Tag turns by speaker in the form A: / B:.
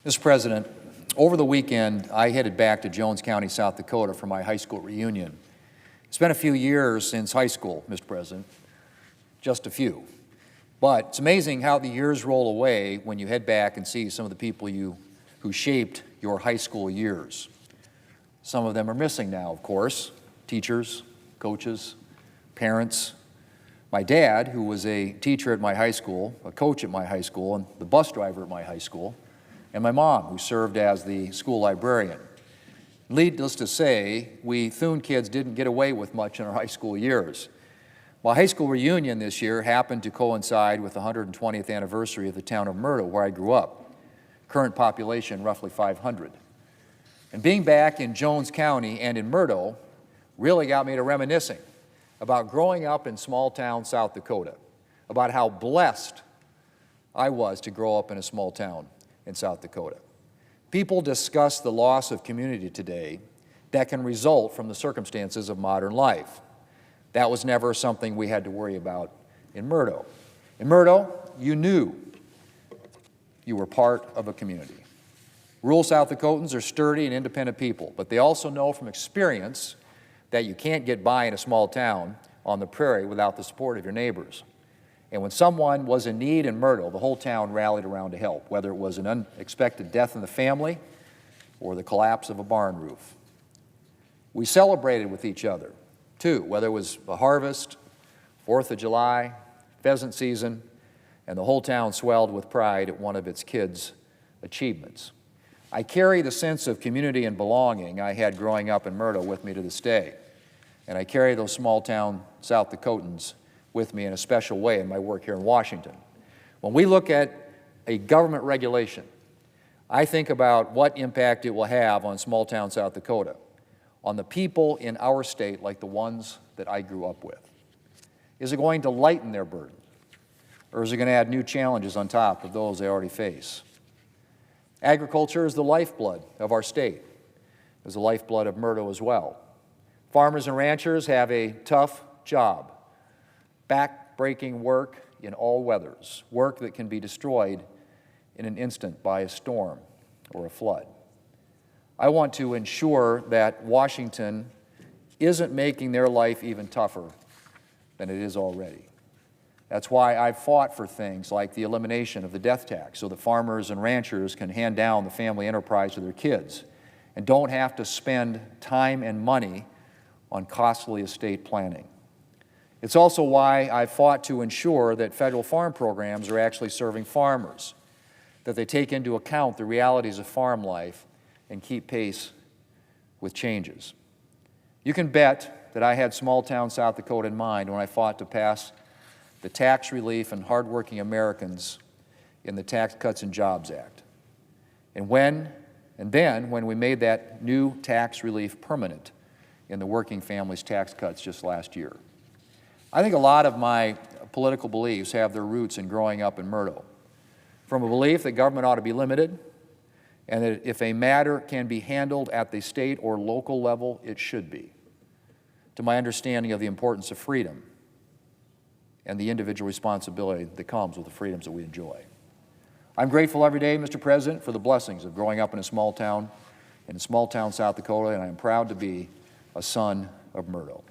A: Mr. President, over the weekend, I headed back to Jones County, South Dakota for my high school reunion. It's been a few years since high school, Mr. President, just a few. But it's amazing how the years roll away when you head back and see some of the people who shaped your high school years. Some of them are missing now, of course, teachers, coaches, parents. My dad, who was a teacher at my high school, a coach at my high school, and the bus driver at my high school, and my mom, who served as the school librarian. Needless to say, we Thune kids didn't get away with much in our high school years. My high school reunion this year happened to coincide with the 120th anniversary of the town of Myrtle, where I grew up. Current population, roughly 500. And being back in Jones County and in Myrtle really got me to reminiscing about growing up in small town South Dakota, about how blessed I was to grow up in a small town in South Dakota. People discuss the loss of community today that can result from the circumstances of modern life. That was never something we had to worry about in Myrtle. In Myrtle, you knew you were part of a community. Rural South Dakotans are sturdy and independent people, but they also know from experience that you can't get by in a small town on the prairie without the support of your neighbors. And when someone was in need in Myrtle, the whole town rallied around to help, whether it was an unexpected death in the family or the collapse of a barn roof. We celebrated with each other, too, whether it was a harvest, 4th of July, pheasant season, and the whole town swelled with pride at one of its kids' achievements. I carry the sense of community and belonging I had growing up in Myrtle with me to this day, and I carry those small-town South Dakotans with me in a special way in my work here in Washington. When we look at a government regulation, I think about what impact it will have on small-town South Dakota, on the people in our state like the ones that I grew up with. Is it going to lighten their burden, or is it going to add new challenges on top of those they already face? Agriculture is the lifeblood of our state. It's the lifeblood of Myrtle as well. Farmers and ranchers have a tough job, back-breaking work in all weathers, work that can be destroyed in an instant by a storm or a flood. I want to ensure that Washington isn't making their life even tougher than it is already. That's why I've fought for things like the elimination of the death tax so that farmers and ranchers can hand down the family enterprise to their kids and don't have to spend time and money on costly estate planning. It's also why I've fought to ensure that federal farm programs are actually serving farmers, that they take into account the realities of farm life and keep pace with changes. You can bet that I had small-town South Dakota in mind when I fought to pass the Tax Relief and Hardworking Americans in the Tax Cuts and Jobs Act. And then when we made that new tax relief permanent in the working families tax cuts just last year. I think a lot of my political beliefs have their roots in growing up in Myrtle, from a belief that government ought to be limited and that if a matter can be handled at the state or local level, it should be, to my understanding of the importance of freedom and the individual responsibility that comes with the freedoms that we enjoy. I'm grateful every day, Mr. President, for the blessings of growing up in small town South Dakota, and I am proud to be a son of Myrtle.